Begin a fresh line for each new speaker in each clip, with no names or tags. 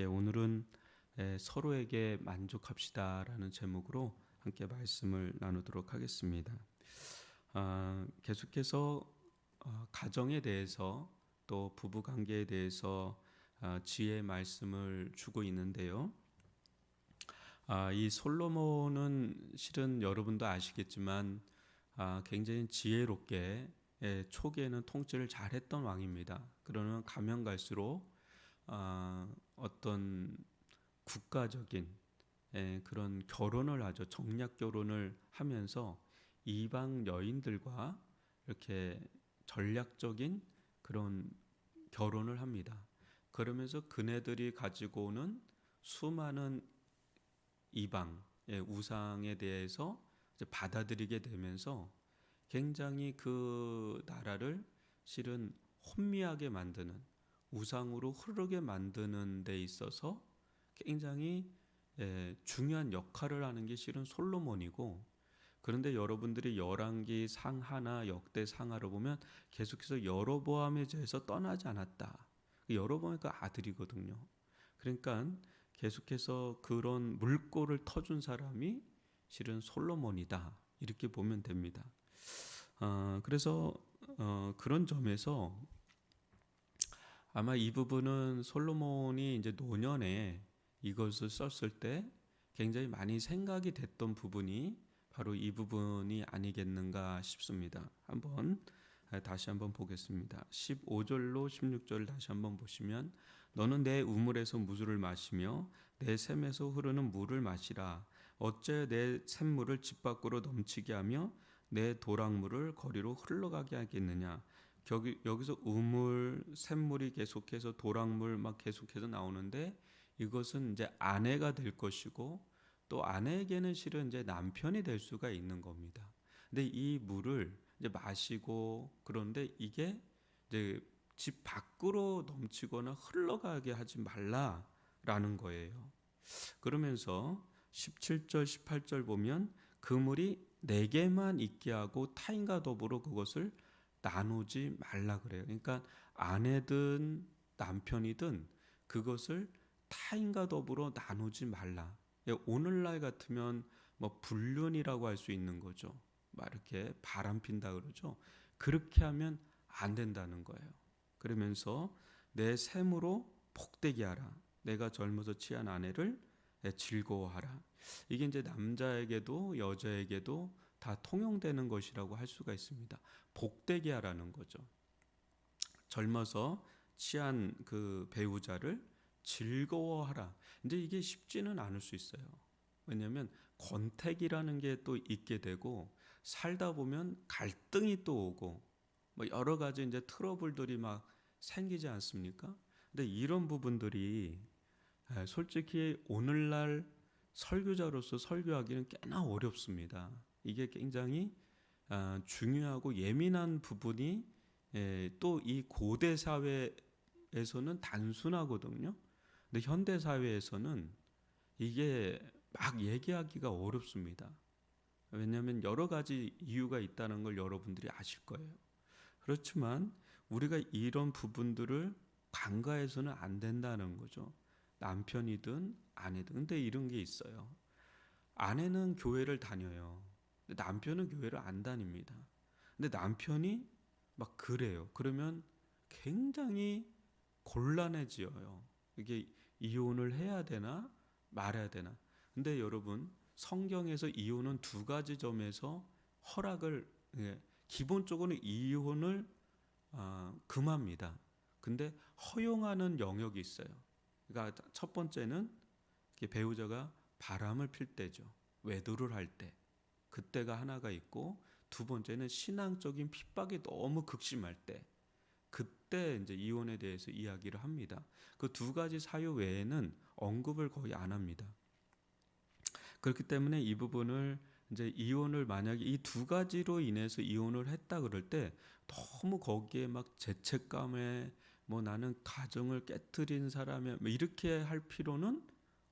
오늘은 서로에게 만족합시다라는 제목으로 함께 말씀을 나누도록 하겠습니다. 계속해서 가정에 대해서 또 부부 관계에 대해서 지혜의 말씀을 주고 있는데요. 이 솔로몬은 실은 여러분도 아시겠지만 굉장히 지혜롭게 초기에는 통치를 잘했던 왕입니다. 그러면 가면 갈수록 어떤 국가적인 그런 결혼을 하죠. 정략 결혼을 하면서 이방 여인들과 이렇게 전략적인 그런 결혼을 합니다. 그러면서 그네들이 가지고 오는 수많은 이방 우상에 대해서 이제 받아들이게 되면서 굉장히 그 나라를 실은 혼미하게 만드는, 우상으로 흐르게 만드는 데 있어서 굉장히 중요한 역할을 하는 게 실은 솔로몬이고, 그런데 여러분들이 열왕기 상하나 역대 상하를 보면 계속해서 여로보암에 대해서 떠나지 않았다. 여로보암이 그 아들이거든요. 그러니까 계속해서 그런 물꼬를 터준 사람이 실은 솔로몬이다, 이렇게 보면 됩니다. 그래서 그런 점에서 아마 이 부분은 솔로몬이 이제 노년에 이것을 썼을 때 굉장히 많이 생각이 됐던 부분이 바로 이 부분이 아니겠는가 싶습니다. 다시 한번 보겠습니다. 15절로 16절 다시 한번 보시면, 너는 내 우물에서 무술을 마시며 내 샘에서 흐르는 물을 마시라. 어째 내 샘물을 집 밖으로 넘치게 하며 내 도랑물을 거리로 흘러가게 하겠느냐. 여기서 우물, 샘물이 계속해서 도랑물 막 계속해서 나오는데, 이것은 이제 아내가 될 것이고 또 아내에게는 실은 이제 남편이 될 수가 있는 겁니다. 근데 이 물을 이제 마시고, 그런데 이게 이제 집 밖으로 넘치거나 흘러가게 하지 말라라는 거예요. 그러면서 17절, 18절 보면 그 물이 내게만 있게 하고 타인과 더불어 그것을 나누지 말라 그래요. 그러니까 아내든 남편이든 그것을 타인과 더불어 나누지 말라. 오늘날 같으면 뭐 불륜이라고 할 수 있는 거죠. 막 이렇게 바람핀다 그러죠. 그렇게 하면 안 된다는 거예요. 그러면서 내 샘으로 복되게 하라. 내가 젊어서 취한 아내를 즐거워하라. 이게 이제 남자에게도 여자에게도 다 통용되는 것이라고 할 수가 있습니다. 복되게 하라는 거죠. 젊어서 취한 그 배우자를 즐거워하라. 근데 이게 쉽지는 않을 수 있어요. 왜냐하면 권태기라는 게 또 있게 되고, 살다 보면 갈등이 또 오고, 뭐 여러 가지 이제 트러블들이 막 생기지 않습니까? 근데 이런 부분들이 솔직히 오늘날 설교자로서 설교하기는 꽤나 어렵습니다. 이게 굉장히 중요하고 예민한 부분이 또 이 고대 사회에서는 단순하거든요. 근데 현대 사회에서는 이게 막 얘기하기가 어렵습니다. 왜냐하면 여러 가지 이유가 있다는 걸 여러분들이 아실 거예요. 그렇지만 우리가 이런 부분들을 간과해서는 안 된다는 거죠. 남편이든 아내든. 근데 이런 게 있어요. 아내는 교회를 다녀요. 근데 남편은 교회를 안 다닙니다. 근데 남편이 막 그래요. 그러면 굉장히 곤란해져요. 이게 이혼을 해야 되나 말아야 되나. 근데 여러분, 성경에서 이혼은 두 가지 점에서 허락을, 기본적으로 이혼을 금합니다. 근데 허용하는 영역이 있어요. 그러니까 첫 번째는 배우자가 바람을 필 때죠. 외도를 할 때. 그때가 하나가 있고, 두 번째는 신앙적인 핍박이 너무 극심할 때. 그때 이제 이혼에 대해서 이야기를 합니다. 그 두 가지 사유 외에는 언급을 거의 안 합니다. 그렇기 때문에 이 부분을 이제 이혼을 만약에 이 두 가지로 인해서 이혼을 했다 그럴 때 너무 거기에 막 죄책감에 뭐 나는 가정을 깨트린 사람이야 뭐 이렇게 할 필요는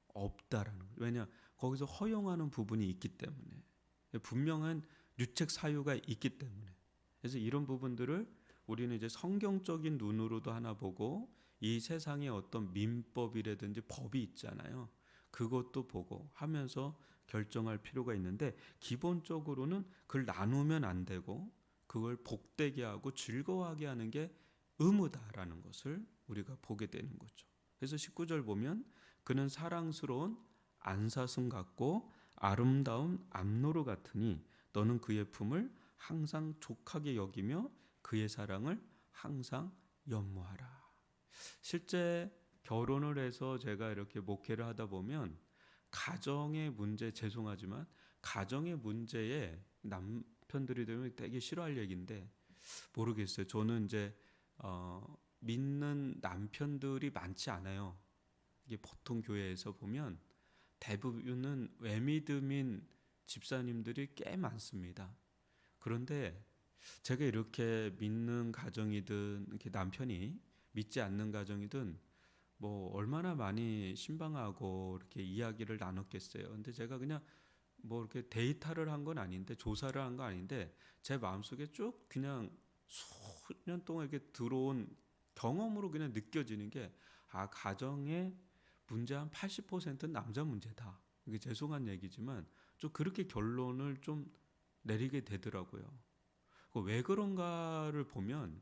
없다라는 거예요. 왜냐, 거기서 허용하는 부분이 있기 때문에, 분명한 유책 사유가 있기 때문에. 그래서 이런 부분들을 우리는 이제 성경적인 눈으로도 하나 보고, 이 세상에 어떤 민법이라든지 법이 있잖아요. 그것도 보고 하면서 결정할 필요가 있는데, 기본적으로는 그걸 나누면 안 되고 그걸 복되게 하고 즐거워하게 하는 게 의무다라는 것을 우리가 보게 되는 거죠. 그래서 19절 보면 그는 사랑스러운 안사슴 같고 아름다운 암노루 같으니 너는 그의 품을 항상 족하게 여기며 그의 사랑을 항상 연모하라. 실제 결혼을 해서 제가 이렇게 목회를 하다 보면 가정의 문제, 죄송하지만 가정의 문제에 남편들이 되면 되게 싫어할 얘기인데 모르겠어요. 저는 이제 믿는 남편들이 많지 않아요. 이게 보통 교회에서 보면 대부분은 외믿음인 집사님들이 꽤 많습니다. 그런데 제가 이렇게 믿는 가정이든 이렇게 남편이 믿지 않는 가정이든 뭐 얼마나 많이 신방하고 이렇게 이야기를 나눴겠어요. 근데 제가 그냥 뭐 이렇게 데이터를 한 건 아닌데, 조사를 한 건 아닌데, 제 마음속에 쭉 그냥 수년 동안 이렇게 들어온 경험으로 그냥 느껴지는 게, 아, 가정의 문제 한 80%는 남자 문제다. 이게 죄송한 얘기지만 좀 그렇게 결론을 좀 내리게 되더라고요. 왜 그런가를 보면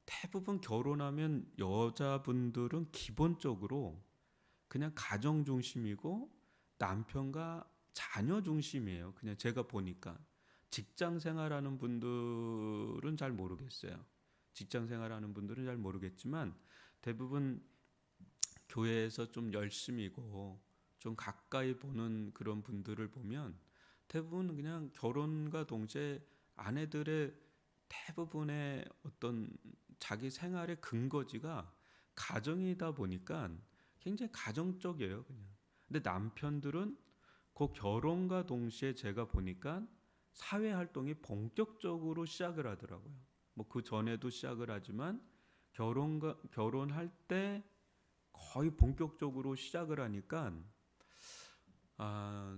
대부분 결혼하면 여자분들은 기본적으로 그냥 가정 중심이고 남편과 자녀 중심이에요. 그냥 제가 보니까 직장 생활하는 분들은 잘 모르겠어요. 직장 생활하는 분들은 잘 모르겠지만 대부분 교회에서 좀 열심이고 좀 가까이 보는 그런 분들을 보면 대부분 그냥 결혼과 동시에 아내들의 대부분의 어떤 자기 생활의 근거지가 가정이다 보니까 굉장히 가정적이에요, 그냥. 근데 남편들은 그 결혼과 동시에 제가 보니까 사회 활동이 본격적으로 시작을 하더라고요. 뭐 그 전에도 시작을 하지만 결혼할 때 거의 본격적으로 시작을 하니까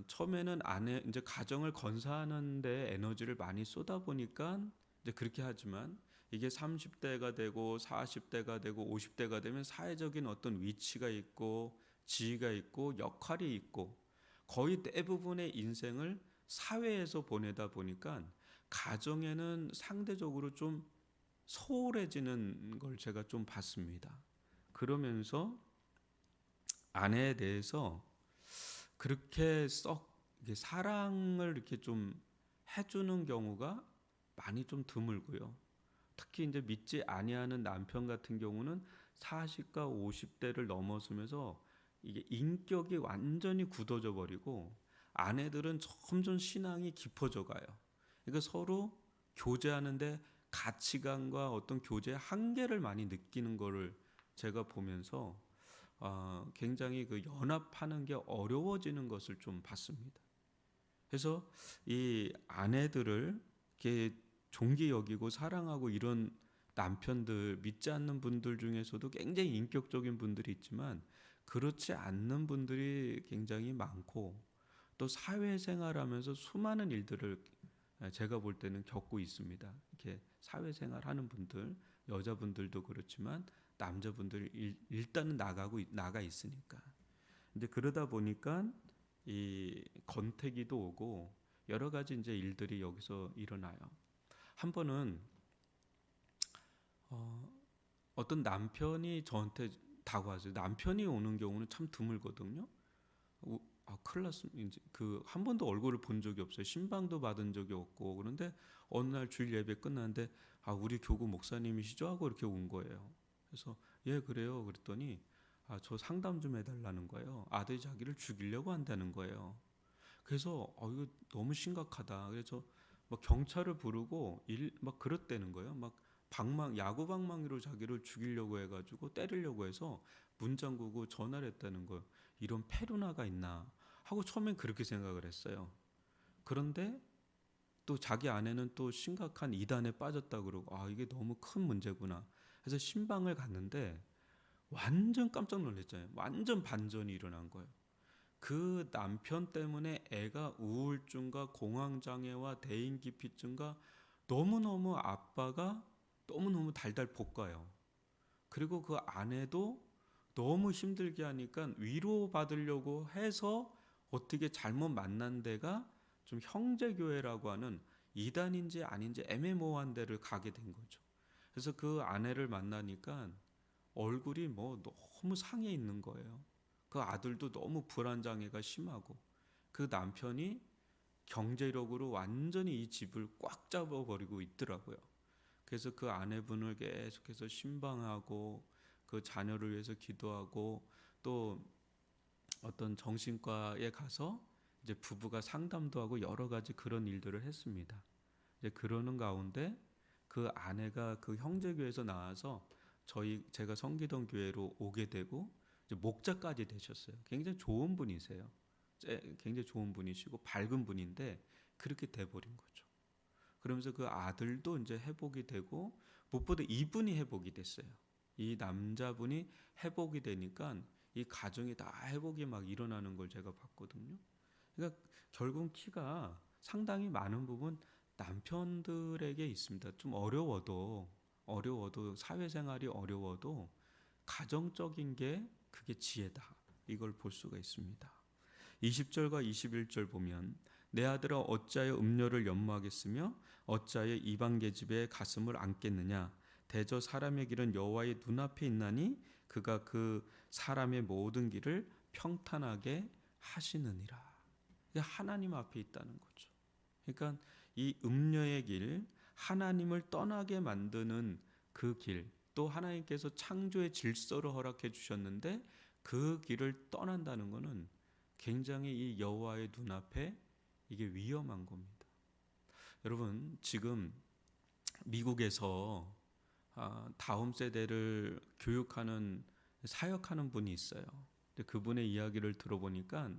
처음에는 아내 이제 가정을 건사하는데 에너지를 많이 쏟아 보니까 이제 그렇게 하지만 이게 30대가 되고 40대가 되고 50대가 되면 사회적인 어떤 위치가 있고 지위가 있고 역할이 있고 거의 대부분의 인생을 사회에서 보내다 보니까 가정에는 상대적으로 좀 소홀해지는 걸 제가 좀 봤습니다. 그러면서 아내에 대해서 그렇게 썩 사랑을 이렇게 좀 해주는 경우가 많이 좀 드물고요. 특히 이제 믿지 아니하는 남편 같은 경우는 40과 50대를 넘어서면서 이게 인격이 완전히 굳어져 버리고 아내들은 점점 신앙이 깊어져 가요. 그러니까 서로 교제하는데 가치관과 어떤 교제의 한계를 많이 느끼는 거를 제가 보면서 굉장히 그 연합하는 게 어려워지는 것을 좀 봤습니다. 그래서 이 아내들을 이렇게 존귀 여기고 사랑하고 이런 남편들, 믿지 않는 분들 중에서도 굉장히 인격적인 분들이 있지만 그렇지 않는 분들이 굉장히 많고 또 사회생활하면서 수많은 일들을 제가 볼 때는 겪고 있습니다. 이렇게 사회생활하는 분들, 여자분들도 그렇지만 남자분들 일단은 나가 있으니까. 이제 그러다 보니까 이 권태기도 오고 여러 가지 이제 일들이 여기서 일어나요. 한 번은 어떤 남편이 저한테 다가와서, 남편이 오는 경우는 참 드물거든요. 큰일 났습니다. 이제 그 한 번도 얼굴을 본 적이 없어요. 신방도 받은 적이 없고. 그런데 어느 날 주일 예배 끝났는데 우리 교구 목사님이시죠? 하고 이렇게 온 거예요. 그래서 예 그래요. 그랬더니 저 상담 좀 해달라는 거예요. 아들이 자기를 죽이려고 한다는 거예요. 그래서 이거 너무 심각하다. 그래서 막 경찰을 부르고 막 그랬다는 거예요. 막 야구 방망이로 자기를 죽이려고 해가지고 때리려고 해서 문 잠그고 전화를 했다는 거예요. 이런 페루나가 있나 하고 처음엔 그렇게 생각을 했어요. 그런데 또 자기 아내는 또 심각한 이단에 빠졌다 그러고 이게 너무 큰 문제구나. 그래서 신방을 갔는데 완전 깜짝 놀랐잖아요. 완전 반전이 일어난 거예요. 그 남편 때문에 애가 우울증과 공황장애와 대인기피증과 너무너무 아빠가 너무너무 달달 볶아요. 그리고 그 아내도 너무 힘들게 하니까 위로받으려고 해서 어떻게 잘못 만난 데가 좀 형제교회라고 하는 이단인지 아닌지 애매모호한 데를 가게 된 거죠. 그래서 그 아내를 만나니까 얼굴이 뭐 너무 상해 있는 거예요. 그 아들도 너무 불안장애가 심하고 그 남편이 경제력으로 완전히 이 집을 꽉 잡아버리고 있더라고요. 그래서 그 아내분을 계속해서 신방하고 그 자녀를 위해서 기도하고 또 어떤 정신과에 가서 이제 부부가 상담도 하고 여러 가지 그런 일들을 했습니다. 이제 그러는 가운데 그 아내가 그 형제교회에서 나와서 제가 섬기던 교회로 오게 되고 이제 목자까지 되셨어요. 굉장히 좋은 분이세요. 굉장히 좋은 분이시고 밝은 분인데 그렇게 돼버린 거죠. 그러면서 그 아들도 이제 회복이 되고 무엇보다 이분이 회복이 됐어요. 이 남자분이 회복이 되니까 이 가정이 다 회복이 막 일어나는 걸 제가 봤거든요. 그러니까 결국 키가 상당히 많은 부분 남편들에게 있습니다. 좀 어려워도 사회생활이 어려워도 가정적인 게 그게 지혜다. 이걸 볼 수가 있습니다. 20절과 21절 보면 내 아들아 어찌하여 음료를 연모하겠으며 어찌하여 이방 계집의 가슴을 안겠느냐 대저 사람의 길은 여호와의 눈앞에 있나니 그가 그 사람의 모든 길을 평탄하게 하시느니라. 하나님 앞에 있다는 거죠. 그러니까 이 음료의 길, 하나님을 떠나게 만드는 그 길, 또 하나님께서 창조의 질서를 허락해 주셨는데 그 길을 떠난다는 것은 굉장히 이 여호와의 눈앞에 이게 위험한 겁니다. 여러분 지금 미국에서 다음 세대를 교육하는 사역하는 분이 있어요. 근데 그분의 이야기를 들어보니까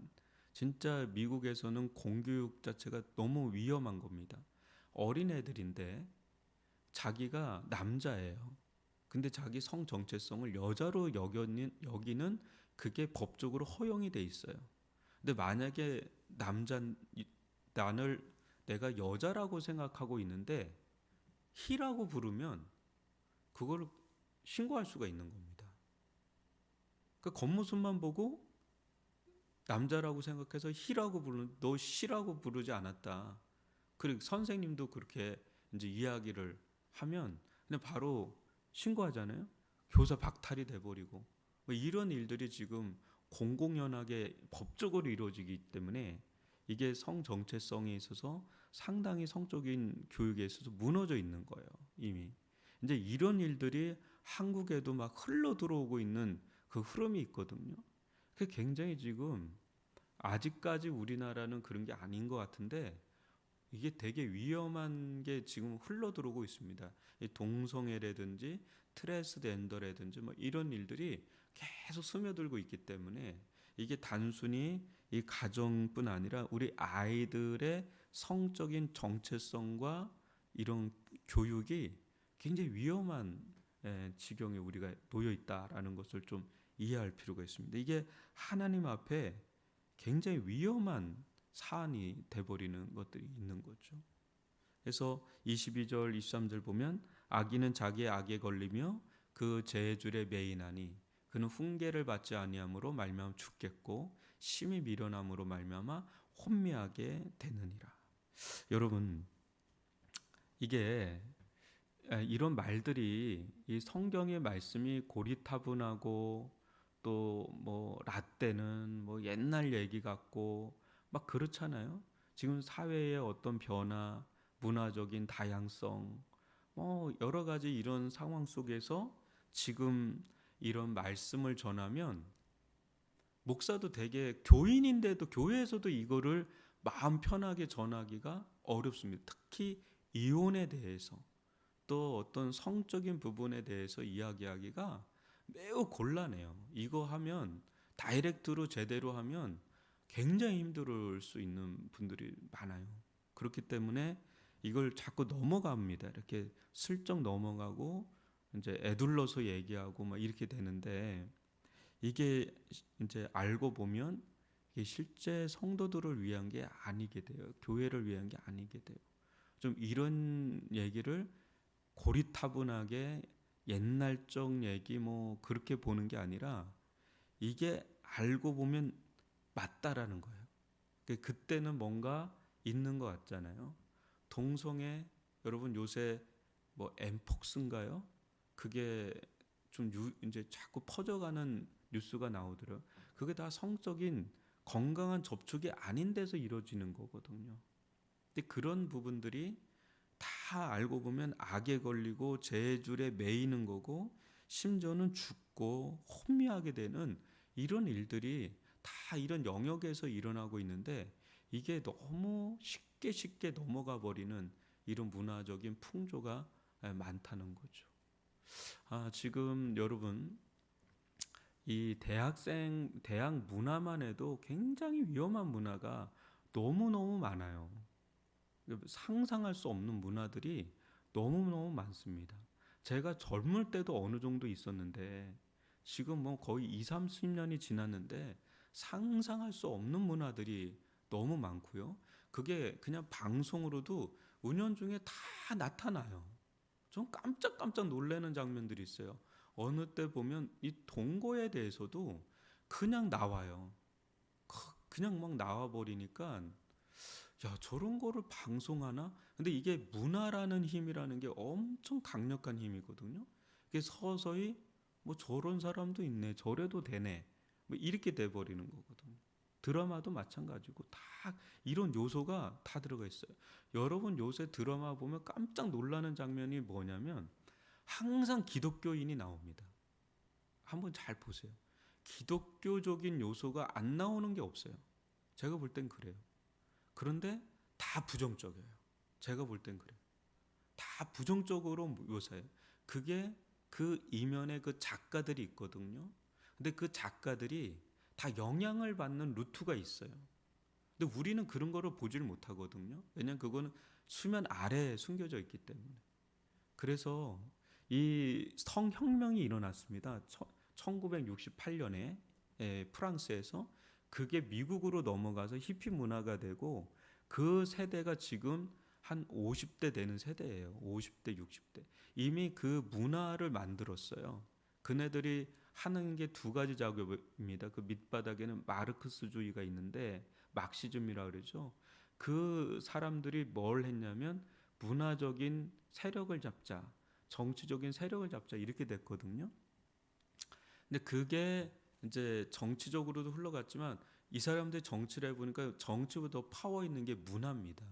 진짜 미국에서는 공교육 자체가 너무 위험한 겁니다. 어린애들인데 자기가 남자예요. 근데 자기 성 정체성을 여자로 여기는 그게 법적으로 허용이 돼 있어요. 근데 만약에 내가 여자라고 생각하고 있는데 히라고 부르면 그걸 신고할 수가 있는 겁니다. 그 겉모습만 보고 남자라고 생각해서 히라고 부르는 너 시라고 부르지 않았다. 그리고 선생님도 그렇게 이제 이야기를 하면 그냥 바로 신고하잖아요. 교사 박탈이 돼버리고 뭐 이런 일들이 지금 공공연하게 법적으로 이루어지기 때문에 이게 성 정체성에 있어서 상당히 성적인 교육에 있어서 무너져 있는 거예요. 이미 이제 이런 일들이 한국에도 막 흘러 들어오고 있는 그 흐름이 있거든요. 그게 굉장히 지금 아직까지 우리나라는 그런 게 아닌 것 같은데 이게 되게 위험한 게 지금 흘러 들어오고 있습니다. 이 동성애라든지 트랜스젠더라든지 뭐 이런 일들이 계속 스며들고 있기 때문에 이게 단순히 이 가정뿐 아니라 우리 아이들의 성적인 정체성과 이런 교육이 굉장히 위험한 지경에 우리가 놓여 있다라는 것을 좀 이해할 필요가 있습니다. 이게 하나님 앞에 굉장히 위험한 사안이 돼버리는 것들이 있는 거죠. 그래서 22절 23절 보면 악인은 자기의 악에 걸리며 그 죄의 줄에 매이나니 그는 훈계를 받지 아니함으로 말미암아 죽겠고 심히 미련함으로 말미암아 혼미하게 되느니라. 여러분 이게 이런 말들이 이 성경의 말씀이 고리타분하고 또 뭐 라떼는 뭐 옛날 얘기 같고 막 그렇잖아요. 지금 사회의 어떤 변화, 문화적인 다양성, 뭐 여러 가지 이런 상황 속에서 지금 이런 말씀을 전하면 목사도 되게 교인인데도 교회에서도 이거를 마음 편하게 전하기가 어렵습니다. 특히 이혼에 대해서 또 어떤 성적인 부분에 대해서 이야기하기가 매우 곤란해요. 이거 하면 다이렉트로 제대로 하면 굉장히 힘들 수 있는 분들이 많아요. 그렇기 때문에 이걸 자꾸 넘어갑니다. 이렇게 슬쩍 넘어가고 이제 애둘러서 얘기하고 막 이렇게 되는데 이게 이제 알고 보면 이게 실제 성도들을 위한 게 아니게 돼요. 교회를 위한 게 아니게 돼요. 좀 이런 얘기를 고리타분하게 옛날적 얘기 뭐 그렇게 보는 게 아니라 이게 알고 보면 맞다라는 거예요. 그때는 뭔가 있는 것 같잖아요. 동성애 여러분 요새 뭐 엠폭스인가요? 그게 좀 이제 자꾸 퍼져가는 뉴스가 나오더라고요. 그게 다 성적인 건강한 접촉이 아닌 데서 이루어지는 거거든요. 근데 그런 부분들이 다 알고 보면 악에 걸리고 죄줄에 매이는 거고 심지어는 죽고 혼미하게 되는 이런 일들이 다 이런 영역에서 일어나고 있는데 이게 너무 쉽게 넘어가 버리는 이런 문화적인 풍조가 많다는 거죠. 지금 여러분 이 대학 문화만 해도 굉장히 위험한 문화가 너무너무 많아요. 상상할 수 없는 문화들이 너무너무 많습니다. 제가 젊을 때도 어느 정도 있었는데 지금 뭐 거의 20, 30년이 지났는데 상상할 수 없는 문화들이 너무 많고요. 그게 그냥 방송으로도 은연중에 다 나타나요. 좀 깜짝깜짝 놀라는 장면들이 있어요. 어느 때 보면 이 동거에 대해서도 그냥 나와요. 그냥 막 나와 버리니까 야, 저런 거를 방송하나? 근데 이게 문화라는 힘이라는 게 엄청 강력한 힘이거든요. 이게 서서히 뭐 저런 사람도 있네, 저래도 되네, 뭐 이렇게 돼 버리는 거거든요. 드라마도 마찬가지고 다 이런 요소가 다 들어가 있어요. 여러분 요새 드라마 보면 깜짝 놀라는 장면이 뭐냐면 항상 기독교인이 나옵니다. 한번 잘 보세요. 기독교적인 요소가 안 나오는 게 없어요. 제가 볼 땐 그래요. 그런데 다 부정적이에요. 제가 볼 땐 그래요. 다 부정적으로 묘사해요. 그게 그 이면에 그 작가들이 있거든요. 근데 그 작가들이 다 영향을 받는 루트가 있어요. 근데 우리는 그런 거를 보질 못하거든요. 왜냐하면 그거는 수면 아래에 숨겨져 있기 때문에. 그래서 이 성혁명이 일어났습니다. 1968년에 프랑스에서 그게 미국으로 넘어가서 히피 문화가 되고 그 세대가 지금 한 50대 되는 세대예요. 50대, 60대. 이미 그 문화를 만들었어요. 그네들이 하는 게 두 가지 작업입니다. 그 밑바닥에는 마르크스주의가 있는데 막시즘이라 그러죠. 그 사람들이 뭘 했냐면 문화적인 세력을 잡자, 정치적인 세력을 잡자 이렇게 됐거든요. 근데 그게 이제 정치적으로도 흘러갔지만 이 사람들 정치를 해보니까 정치보다 더 파워 있는 게 문화입니다.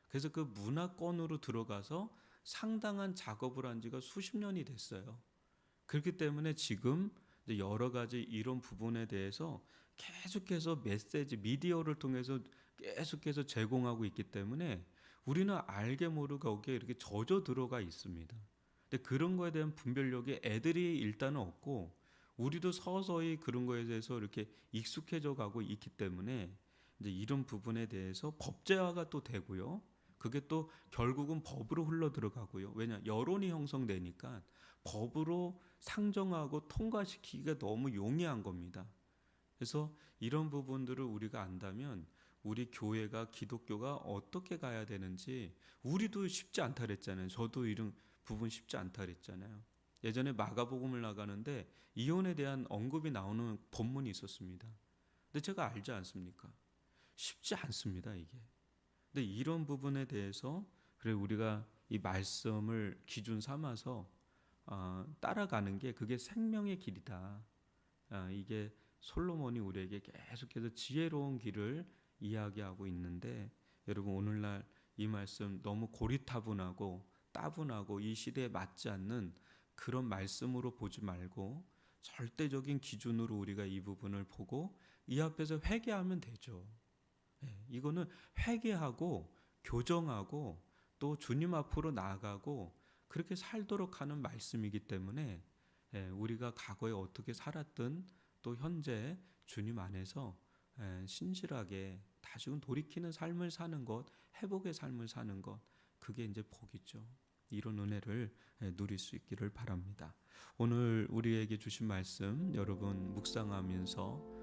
그래서 그 문화권으로 들어가서 상당한 작업을 한 지가 수십 년이 됐어요. 그렇기 때문에 지금 이제 여러 가지 이런 부분에 대해서 계속해서 메시지, 미디어를 통해서 계속해서 제공하고 있기 때문에 우리는 알게 모르게 거기에 이렇게 젖어 들어가 있습니다. 근데 그런 거에 대한 분별력이 애들이 일단은 없고 우리도 서서히 그런 거에 대해서 이렇게 익숙해져 가고 있기 때문에 이제 이런 부분에 대해서 법제화가 또 되고요. 그게 또 결국은 법으로 흘러 들어가고요. 왜냐 여론이 형성되니까 법으로 상정하고 통과시키기가 너무 용이한 겁니다. 그래서 이런 부분들을 우리가 안다면 우리 교회가 기독교가 어떻게 가야 되는지 우리도 쉽지 않다 그랬잖아요. 저도 이런 부분 쉽지 않다 그랬잖아요. 예전에 마가복음을 나가는데 이혼에 대한 언급이 나오는 본문이 있었습니다. 근데 제가 알지 않습니까? 쉽지 않습니다, 이게. 근데 이런 부분에 대해서 그래 우리가 이 말씀을 기준 삼아서 따라가는 게 그게 생명의 길이다. 이게 솔로몬이 우리에게 계속해서 지혜로운 길을 이야기하고 있는데 여러분 오늘날 이 말씀 너무 고리타분하고 따분하고 이 시대에 맞지 않는 그런 말씀으로 보지 말고 절대적인 기준으로 우리가 이 부분을 보고 이 앞에서 회개하면 되죠. 이거는 회개하고 교정하고 또 주님 앞으로 나아가고 그렇게 살도록 하는 말씀이기 때문에 우리가 과거에 어떻게 살았든 또 현재 주님 안에서 신실하게 다시금 돌이키는 삶을 사는 것, 회복의 삶을 사는 것, 그게 이제 복이죠. 이런 은혜를 누릴 수 있기를 바랍니다. 오늘 우리에게 주신 말씀 여러분 묵상하면서